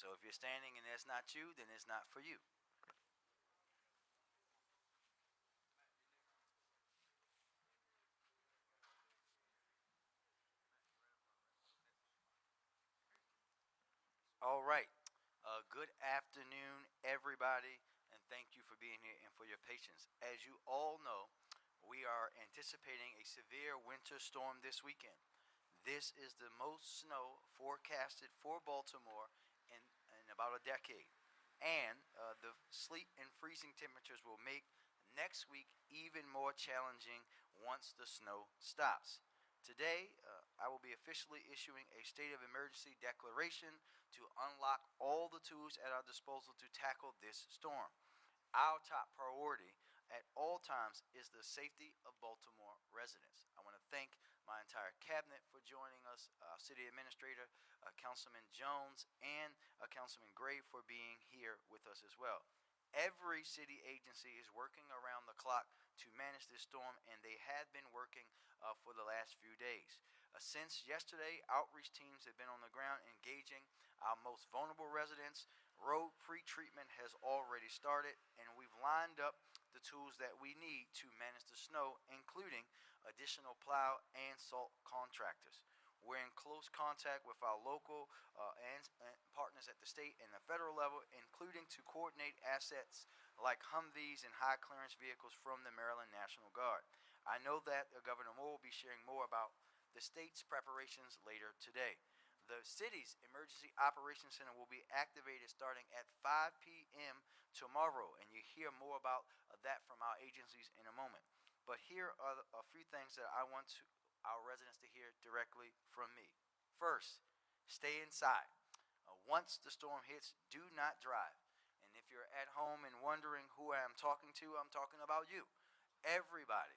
So if you're standing and that's not you, then it's not for you. All right. Good afternoon, everybody, and thank you for being here and for your patience. As you all know, we are anticipating a severe winter storm this weekend. This is the most snow forecasted for Baltimore in about a decade. And the sleet and freezing temperatures will make next week even more challenging once the snow stops. Today, I will be officially issuing a state of emergency declaration to unlock all the tools at our disposal to tackle this storm. Our top priority at all times is the safety of Baltimore residents. I want to thank my entire cabinet for joining us, City Administrator, Councilman Jones, and Councilman Gray for being here with us as well. Every city agency is working around the clock to manage this storm, and they have been working for the last few days. Since yesterday, outreach teams have been on the ground engaging our most vulnerable residents. Road pre-treatment has already started, and we've lined up the tools that we need to manage the snow, including additional plow and salt contractors. We're in close contact with our local and partners at the state and the federal level, including to coordinate assets like Humvees and high clearance vehicles from the Maryland National Guard. I know that Governor Moore will be sharing more about the state's preparations later today. The city's Emergency Operations Center will be activated starting at 5 p.m. tomorrow, and you hear more about that from our agencies in a moment. But here are a few things that I want our residents to hear directly from me. First, stay inside. Once the storm hits, do not drive. And if you're at home and wondering who I am talking to, I'm talking about you. Everybody.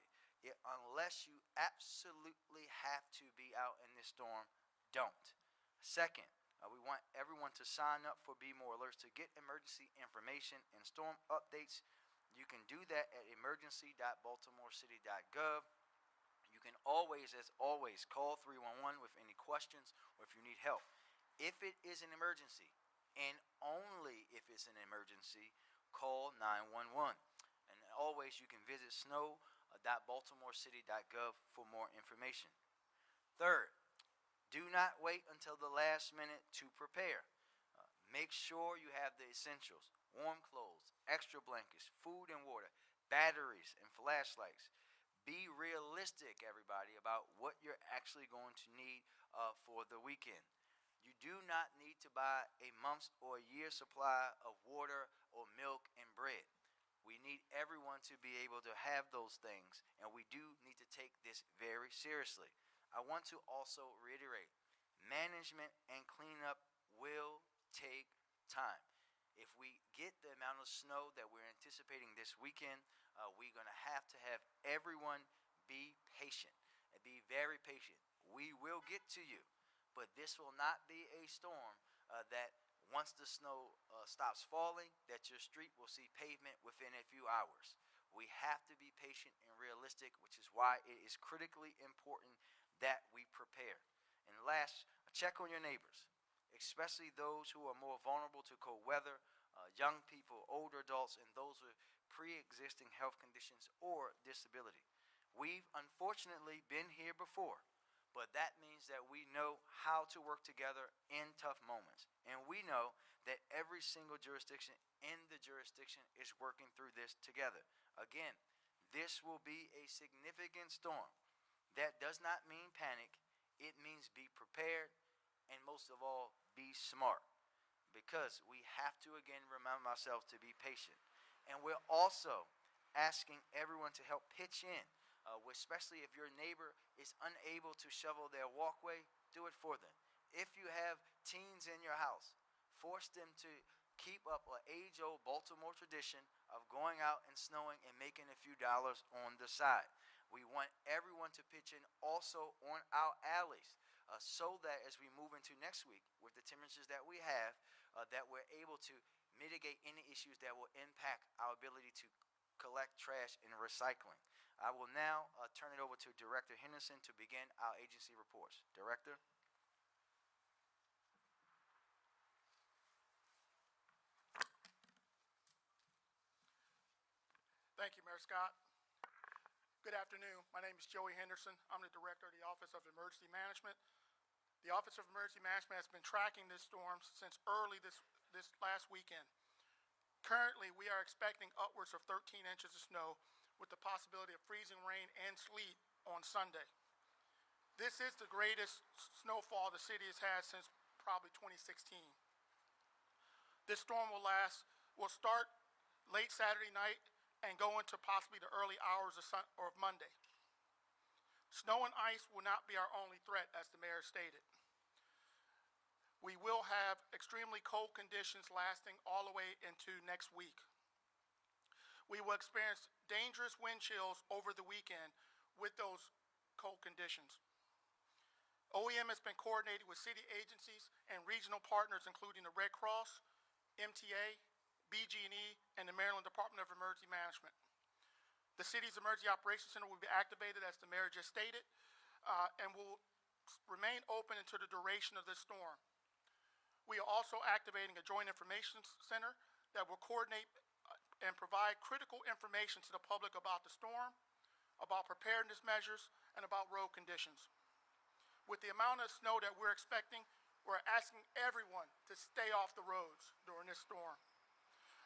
Unless you absolutely have to be out in this storm, don't. Second, we want everyone to sign up for Be More Alerts to get emergency information and storm updates. You can do that at emergency.baltimorecity.gov. You can always, as always, call 311 with any questions or if you need help. If it is an emergency, and only if it's an emergency, call 911. And always, you can visit snow.baltimorecity.gov for more information. Third, do not wait until the last minute to prepare. Make sure you have the essentials: warm clothes, extra blankets, food and water, batteries, and flashlights. Be realistic, everybody, about what you're actually going to need for the weekend. You do not need to buy a month's or a year's supply of water or milk and bread. We need everyone to be able to have those things, and we do need to take this very seriously. I want to also reiterate, management and cleanup will take time. If we get the amount of snow that we're anticipating this weekend, we're going to have everyone be patient and be very patient. We will get to you, but this will not be a storm that once the snow stops falling, that your street will see pavement within a few hours. We have to be patient and realistic, which is why it is critically important that we prepare. And last, check on your neighbors, especially those who are more vulnerable to cold weather, young people, older adults, and those with pre-existing health conditions or disability. We've unfortunately been here before, but that means that we know how to work together in tough moments. And we know that every single jurisdiction in the jurisdiction is working through this together. Again, this will be a significant storm. That does not mean panic. It means be prepared, and most of all, be smart. Because we have to, again, remind ourselves to be patient. And we're also asking everyone to help pitch in, especially if your neighbor is unable to shovel their walkway, do it for them. If you have teens in your house, force them to keep up an age-old Baltimore tradition of going out and snowing and making a few dollars on the side. We want everyone to pitch in also on our alleys so that as we move into next week with the temperatures that we have, that we're able to mitigate any issues that will impact our ability to collect trash and recycling. I will now turn it over to Director Henderson to begin our agency reports. Director? Thank you, Mayor Scott. Good afternoon. My name is Joey Henderson. I'm the Director of the Office of Emergency Management. The Office of Emergency Management has been tracking this storm since early this last weekend. Currently, we are expecting upwards of 13 inches of snow with the possibility of freezing rain and sleet on Sunday. This is the greatest snowfall the city has had since probably 2016. This storm will start late Saturday night and go into possibly the early hours of Monday. Snow and ice will not be our only threat, as the mayor stated. We will have extremely cold conditions lasting all the way into next week. We will experience dangerous wind chills over the weekend with those cold conditions. OEM has been coordinated with city agencies and regional partners, including the Red Cross, MTA, BG&E, and the Maryland Department of Emergency Management. The city's Emergency Operations Center will be activated, as the mayor just stated, and will remain open until the duration of this storm. We are also activating a joint information center that will coordinate and provide critical information to the public about the storm, about preparedness measures, and about road conditions. With the amount of snow that we're expecting, we're asking everyone to stay off the roads during this storm,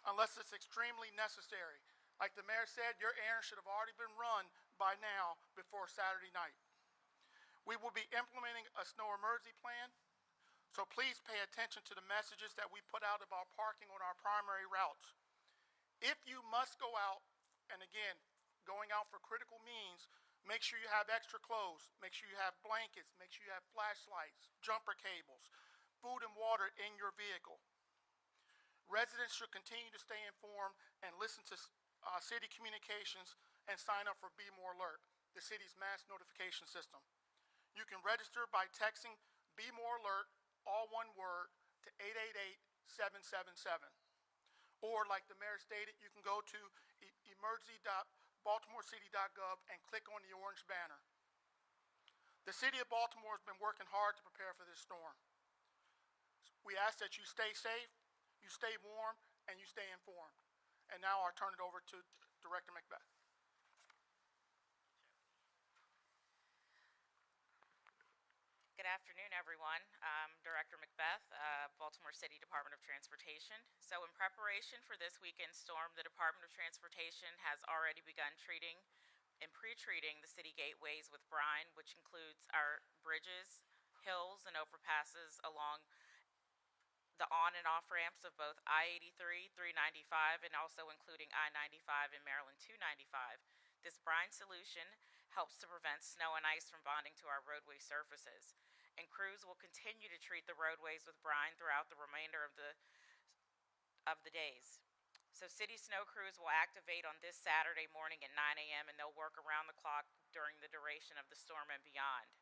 unless it's extremely necessary. Like the mayor said, your errand should have already been run by now before Saturday night. We will be implementing a snow emergency plan, so please pay attention to the messages that we put out about parking on our primary routes. If you must go out, and again, going out for critical means, make sure you have extra clothes, make sure you have blankets, make sure you have flashlights, jumper cables, food and water in your vehicle. Residents should continue to stay informed and listen to city communications and sign up for Be More Alert, the city's mass notification system. You can register by texting Be More Alert, all one word, to 888-777. Or, like the mayor stated, you can go to emergency.baltimorecity.gov and click on the orange banner. The city of Baltimore has been working hard to prepare for this storm. We ask that you stay safe, you stay warm, and you stay informed. And now I'll turn it over to Director Macbeth. Good afternoon, everyone. I'm Director Macbeth, Baltimore City Department of Transportation. So in preparation for this weekend's storm, the Department of Transportation has already begun treating and pre-treating the city gateways with brine, which includes our bridges, hills, and overpasses along the on and off ramps of both I-83, 395, and also including I-95 and Maryland 295. This brine solution helps to prevent snow and ice from bonding to our roadway surfaces. And crews will continue to treat the roadways with brine throughout the remainder of the days. So city snow crews will activate on this Saturday morning at 9 a.m. and they'll work around the clock during the duration of the storm and beyond.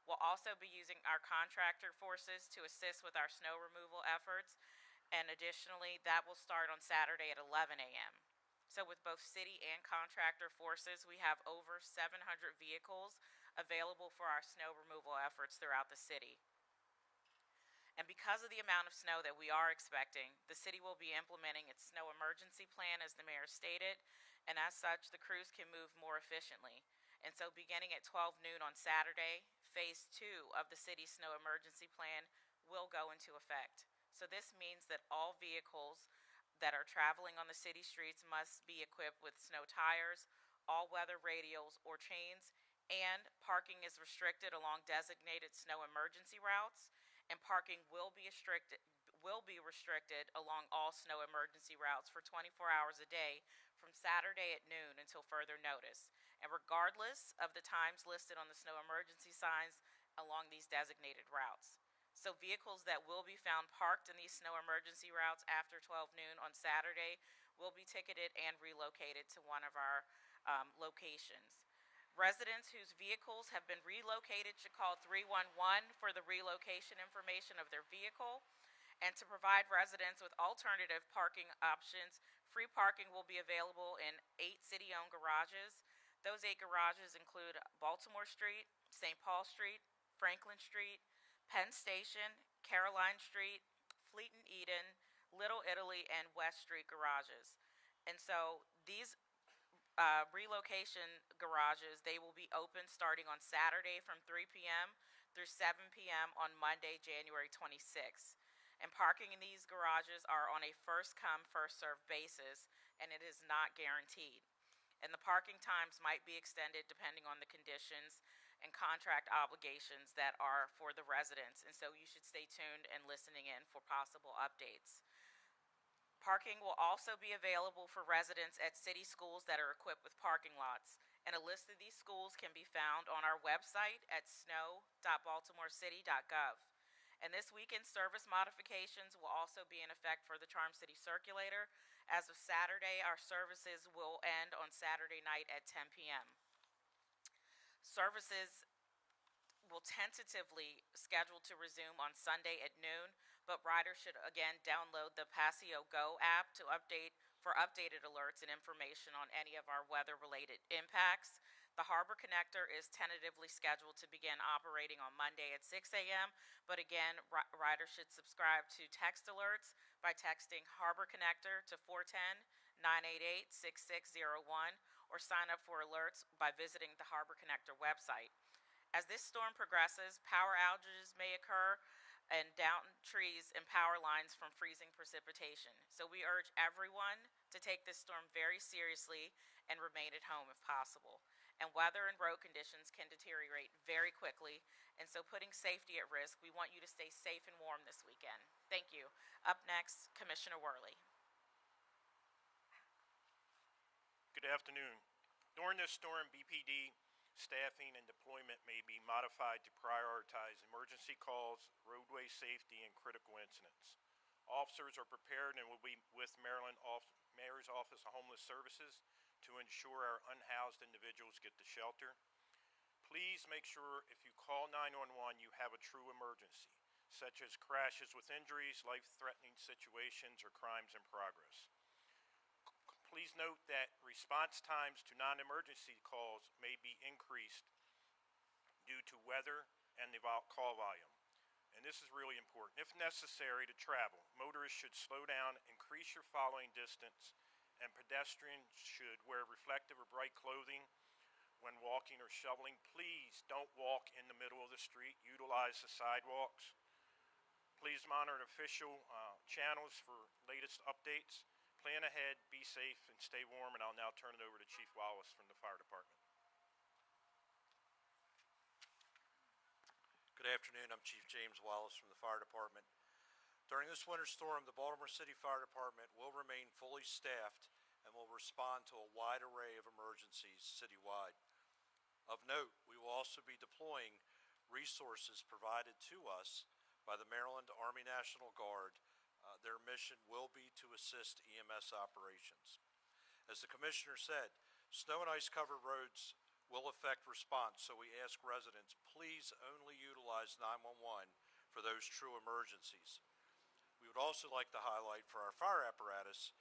We'll also be using our contractor forces to assist with our snow removal efforts, and additionally, that will start on Saturday at 11 a.m. So with both city and contractor forces, we have over 700 vehicles available for our snow removal efforts throughout the city. And because of the amount of snow that we are expecting, the city will be implementing its snow emergency plan, as the mayor stated, and as such, the crews can move more efficiently. And so beginning at 12 noon on Saturday, phase 2 of the city's snow emergency plan will go into effect. So this means that all vehicles that are traveling on the city streets must be equipped with snow tires, all-weather radials or chains, and parking is restricted along designated snow emergency routes, and parking will be restricted along all snow emergency routes for 24 hours a day from Saturday at noon until further notice, and regardless of the times listed on the snow emergency signs along these designated routes. So vehicles that will be found parked in these snow emergency routes after 12 noon on Saturday will be ticketed and relocated to one of our locations. Residents whose vehicles have been relocated should call 311 for the relocation information of their vehicle. And to provide residents with alternative parking options, free parking will be available in 8 city-owned garages. Those 8 garages include Baltimore Street, St. Paul Street, Franklin Street, Penn Station, Caroline Street, Fleet and Eden, Little Italy, and West Street garages. And so these relocation garages, they will be open starting on Saturday from 3 p.m. through 7 p.m. on Monday, January 26th. And parking in these garages are on a first-come, first-served basis, and it is not guaranteed. And the parking times might be extended depending on the conditions and contract obligations that are for the residents. And so you should stay tuned and listening in for possible updates. Parking will also be available for residents at city schools that are equipped with parking lots. And a list of these schools can be found on our website at snow.baltimorecity.gov. And this weekend service modifications will also be in effect for the Charm City Circulator. As of Saturday, our services will end on Saturday night at 10 p.m. Services will tentatively schedule to resume on Sunday at noon, but riders should again download the Passio Go app to updated alerts and information on any of our weather-related impacts. The Harbor Connector is tentatively scheduled to begin operating on Monday at 6 a.m., but again, riders should subscribe to text alerts by texting Harbor Connector to 410-988-6601 or sign up for alerts by visiting the Harbor Connector website. As this storm progresses, power outages may occur and down trees and power lines from freezing precipitation. So we urge everyone to take this storm very seriously and remain at home if possible. And weather and road conditions can deteriorate very quickly, and so putting safety at risk, we want you to stay safe and warm this weekend. Thank you. Up next, Commissioner Worley. Good afternoon. During this storm, BPD staffing and deployment may be modified to prioritize emergency calls, roadway safety, and critical incidents. Officers are prepared and will be with Mayor's Office of Homeless Services to ensure our unhoused individuals get to shelter. Please make sure if you call 911 you have a true emergency, such as crashes with injuries, life-threatening situations, or crimes in progress. Please note that response times to non-emergency calls may be increased due to weather and the call volume. And this is really important. If necessary to travel, motorists should slow down, increase your following distance, and pedestrians should wear reflective or bright clothing when walking or shoveling. Please don't walk in the middle of the street. Utilize the sidewalks. Please monitor official channels for latest updates. Plan ahead, be safe, and stay warm, and I'll now turn it over to Chief Wallace from the Fire Department. Good afternoon. I'm Chief James Wallace from the Fire Department. During this winter storm, the Baltimore City Fire Department will remain fully staffed and will respond to a wide array of emergencies citywide. Of note, we will also be deploying resources provided to us by the Maryland Army National Guard. Their mission will be to assist EMS operations. As the Commissioner said, snow and ice covered roads will affect response, so we ask residents, please only utilize 911 for those true emergencies. We would also like to highlight for our fire apparatus,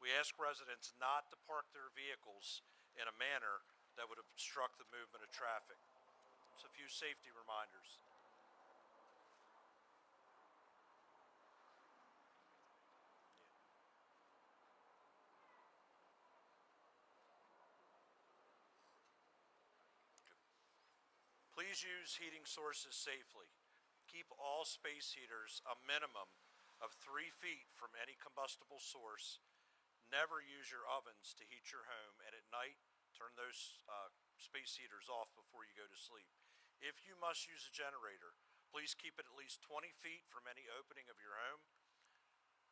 we ask residents not to park their vehicles in a manner that would obstruct the movement of traffic. Just a few safety reminders. Please use heating sources safely. Keep all space heaters a minimum of 3 feet from any combustible source. Never use your ovens to heat your home, and at night, turn those space heaters off before you go to sleep. If you must use a generator, please keep it at least 20 feet from any opening of your home.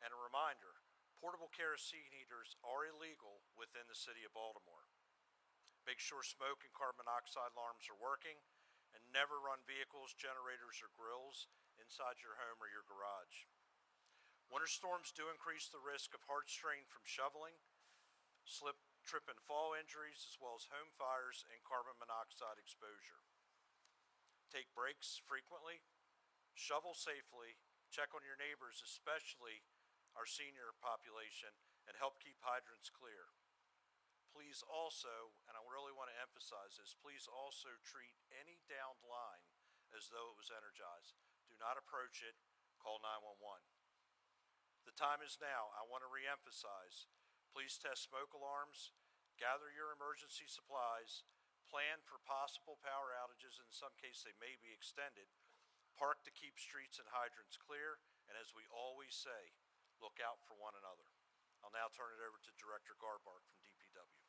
And a reminder, portable kerosene heaters are illegal within the city of Baltimore. Make sure smoke and carbon monoxide alarms are working, and never run vehicles, generators, or grills inside your home or your garage. Winter storms do increase the risk of heart strain from shoveling, slip, trip, and fall injuries, as well as home fires and carbon monoxide exposure. Take breaks frequently, shovel safely, check on your neighbors, especially our senior population, and help keep hydrants clear. Please also, and I really want to emphasize this, please also treat any downed line as though it was energized. Do not approach it, call 911. The time is now. I want to reemphasize, please test smoke alarms, Gather your emergency supplies, plan for possible power outages, in some cases they may be extended, park to keep streets and hydrants clear, and as we always say, look out for one another. I'll now turn it over to Director Garbark from DPW.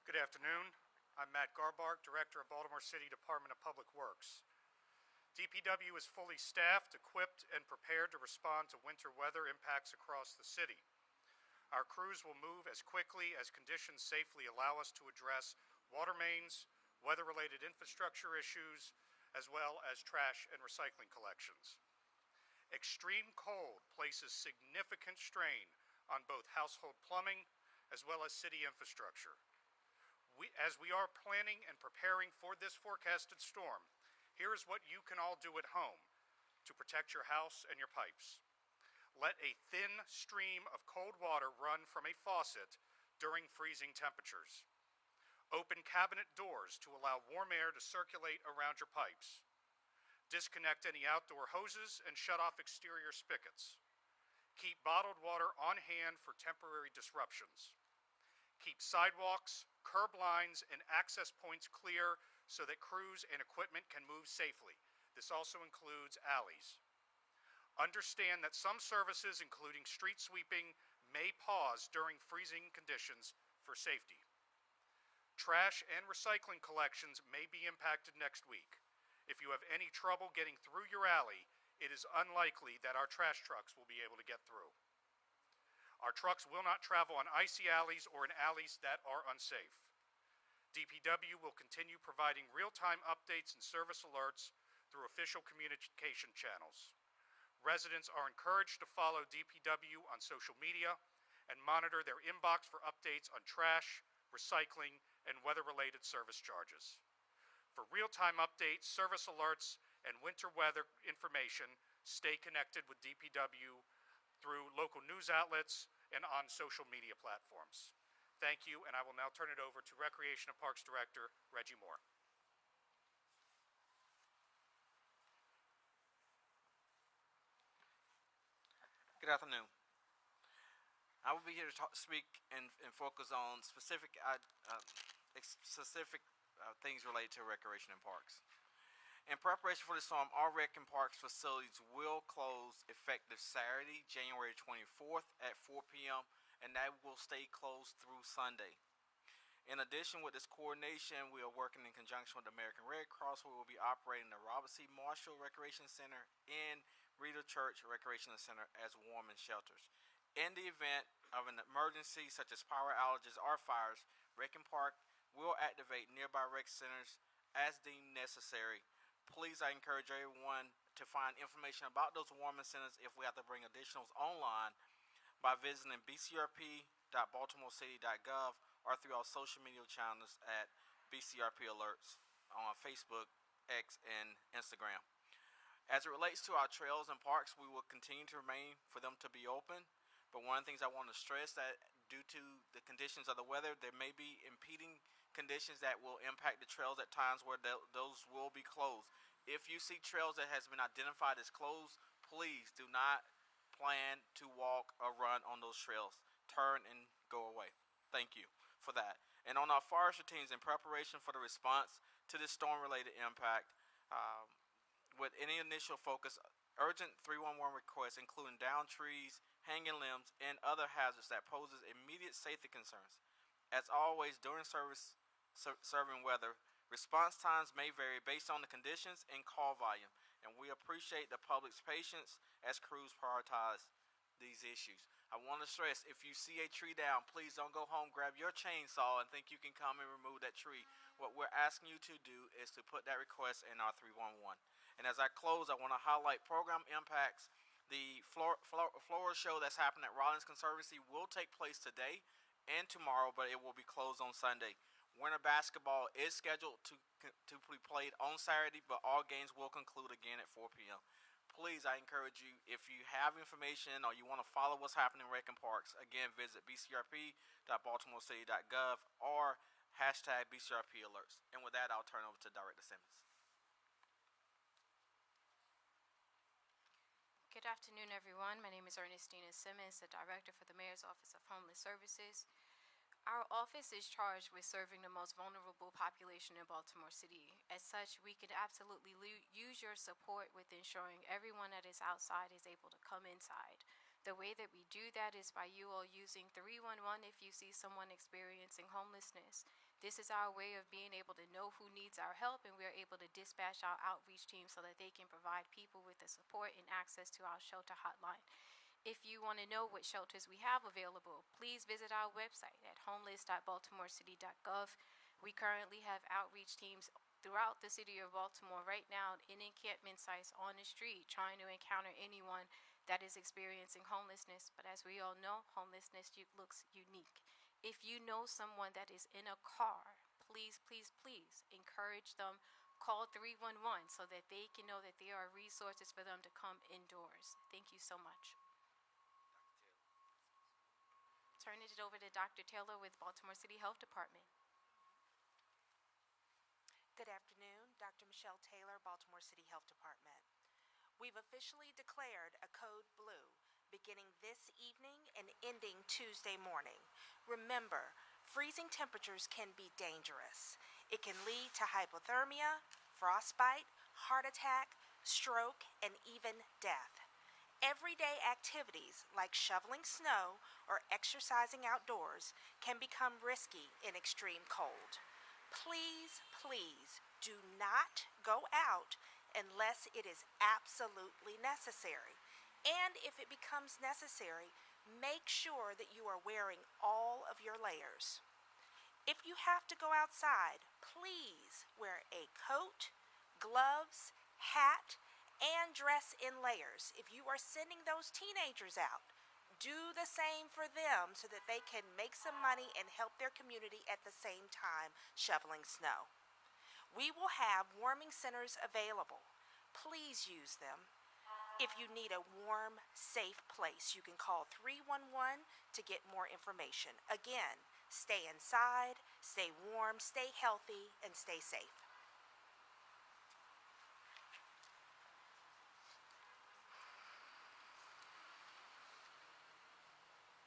Good afternoon. I'm Matt Garbark, Director of Baltimore City Department of Public Works. DPW is fully staffed, equipped, and prepared to respond to winter weather impacts across the city. Our crews will move as quickly as conditions safely allow us to address water mains, weather-related infrastructure issues, as well as trash and recycling collections. Extreme cold places significant strain on both household plumbing as well as city infrastructure. As we are planning and preparing for this forecasted storm, here is what you can all do at home to protect your house and your pipes. Let a thin stream of cold water run from a faucet during freezing temperatures. Open cabinet doors to allow warm air to circulate around your pipes. Disconnect any outdoor hoses and shut off exterior spigots. Keep bottled water on hand for temporary disruptions. Keep sidewalks, curb lines, and access points clear so that crews and equipment can move safely. This also includes alleys. Understand that some services, including street sweeping, may pause during freezing conditions for safety. Trash and recycling collections may be impacted next week. If you have any trouble getting through your alley, it is unlikely that our trash trucks will be able to get through. Our trucks will not travel on icy alleys or in alleys that are unsafe. DPW will continue providing real-time updates and service alerts through official communication channels. Residents are encouraged to follow DPW on social media and monitor their inbox for updates on trash, recycling, and weather-related service charges. For real-time updates, service alerts, and winter weather information, stay connected with DPW through local news outlets and on social media platforms. Thank you, and I will now turn it over to Recreation and Parks Director Reggie Moore. Good afternoon. I will be here to speak and focus on specific things related to recreation and parks. In preparation for the storm, all rec and parks facilities will close effective Saturday, January 24th at 4 p.m. and that will stay closed through Sunday. In addition, with this coordination, we are working in conjunction with the American Red Cross, where we will be operating the Robert C. Marshall Recreation Center and Reeder Church Recreation Center as warming shelters. In the event of an emergency such as power outages or fires, Rec and Park will activate nearby rec centers as deemed necessary. Please, I encourage everyone to find information about those warming centers if we have to bring additionals online by visiting bcrp.baltimorecity.gov or through our social media channels at BCRP Alerts on Facebook, X, and Instagram. As it relates to our trails and parks, we will continue to remain for them to be open. But one of the things I want to stress that due to the conditions of the weather, there may be impeding conditions that will impact the trails at times where those will be closed. If you see trails that has been identified as closed, please do not plan to walk or run on those trails. Turn and go away. Thank you for that. And on our forest routines in preparation for the response to this storm-related impact, with any initial focus, urgent 311 requests including down trees, hanging limbs, and other hazards that poses immediate safety concerns. As always, during serving weather, response times may vary based on the conditions and call volume, and we appreciate the public's patience as crews prioritize these issues. I want to stress, if you see a tree down, please don't go home, grab your chainsaw, and think you can come and remove that tree. What we're asking you to do is to put that request in our 311. And as I close, I want to highlight program impacts. The floral show that's happening at Rollins Conservancy will take place today and tomorrow, but it will be closed on Sunday. Winter basketball is scheduled to be played on Saturday, but all games will conclude again at 4 p.m. Please, I encourage you, if you have information or you want to follow what's happening in rec and parks, again, visit bcrp.baltimorecity.gov or hashtag BCRP Alerts. And with that, I'll turn over to Director Simmons. Good Good afternoon, everyone. My name is Ernestina Simmons, the Director for the Mayor's Office of Homeless Services. Our office is charged with serving the most vulnerable population in Baltimore City. As such, we could absolutely use your support with ensuring everyone that is outside is able to come inside. The way that we do that is by you all using 311 if you see someone experiencing homelessness. This is our way of being able to know who needs our help, and we are able to dispatch our outreach team so that they can provide people with the support and access to our shelter hotline. If you want to know what shelters we have available, please visit our website at homeless.baltimorecity.gov. We currently have outreach teams throughout the city of Baltimore right now in encampment sites on the street trying to encounter anyone that is experiencing homelessness. But as we all know, homelessness looks unique. If you know someone that is in a car, please, please, please encourage them. Call 311 so that they can know that there are resources for them to come indoors. Thank you so much. Turning it over to Dr. Taylor with Baltimore City Health Department. Good afternoon, Dr. Michelle Taylor, Baltimore City Health Department. We've officially declared a code blue beginning this evening and ending Tuesday morning. Remember, freezing temperatures can be dangerous. It can lead to hypothermia, frostbite, heart attack, stroke, and even death. Everyday activities like shoveling snow or exercising outdoors can become risky in extreme cold. Please, please do not go out unless it is absolutely necessary. And if it becomes necessary, make sure that you are wearing all of your layers. If you have to go outside, please wear a coat, gloves, hat, and dress in layers. If you are sending those teenagers out, do the same for them so that they can make some money and help their community at the same time shoveling snow. We will have warming centers available. Please use them. If you need a warm, safe place, you can call 311 to get more information. Again, stay inside, stay warm, stay healthy, and stay safe.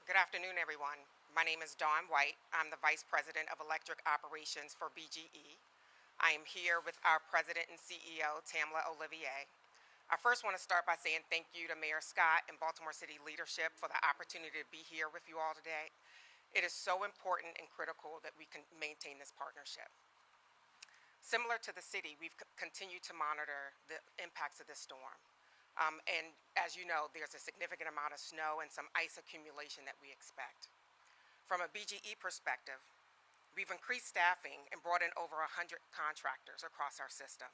Good afternoon, everyone. My name is Dawn White. I'm the Vice President of Electric Operations for BGE. I am here with our President and CEO, Tamla Olivier. I first want to start by saying thank you to Mayor Scott and Baltimore City leadership for the opportunity to be here with you all today. It is so important and critical that we can maintain this partnership. Similar to the city, we've continued to monitor the impacts of this storm. And as you know, there's a significant amount of snow and some ice accumulation that we expect. From a BGE perspective, we've increased staffing and brought in over 100 contractors across our system.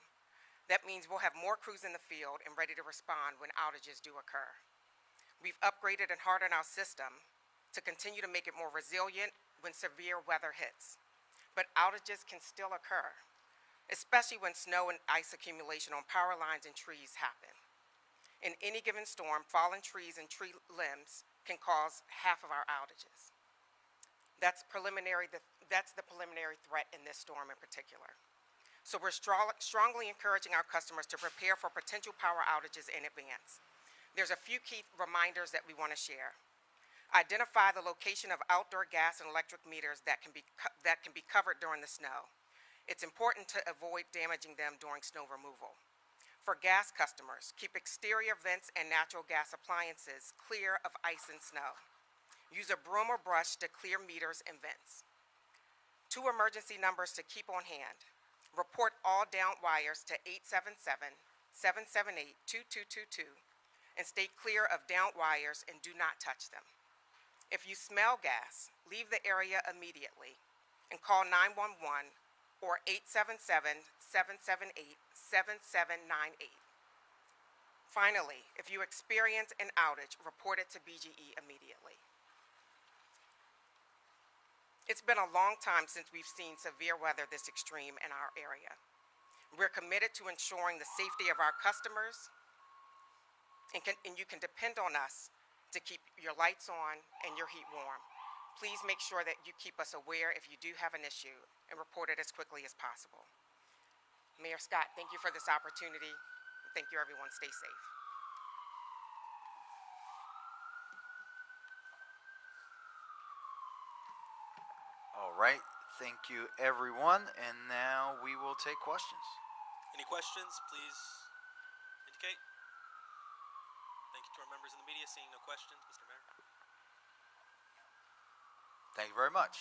That means we'll have more crews in the field and ready to respond when outages do occur. We've upgraded and hardened our system to continue to make it more resilient when severe weather hits. But outages can still occur, especially when snow and ice accumulation on power lines and trees happen. In any given storm, fallen trees and tree limbs can cause half of our outages. That's the preliminary threat in this storm in particular. So we're strongly encouraging our customers to prepare for potential power outages in advance. There's a few key reminders that we want to share. Identify the location of outdoor gas and electric meters that can be covered during the snow. It's important to avoid damaging them during snow removal. For gas customers, keep exterior vents and natural gas appliances clear of ice and snow. Use a broom or brush to clear meters and vents. 2 emergency numbers to keep on hand. Report all downed wires to 877-778-2222 and stay clear of downed wires and do not touch them. If you smell gas, leave the area immediately and call 911 or 877-778-7798. Finally, if you experience an outage, report it to BGE immediately. It's been a long time since we've seen severe weather this extreme in our area. We're committed to ensuring the safety of our customers, and you can depend on us to keep your lights on and your heat warm. Please make sure that you keep us aware if you do have an issue and report it as quickly as possible. Mayor Scott, thank you for this opportunity. Thank you, everyone. Stay safe. right. Thank you, everyone. And now we will take questions. Any questions, please indicate. Thank you to our members in the media. Seeing no questions, Mr. Mayor. Thank you very much.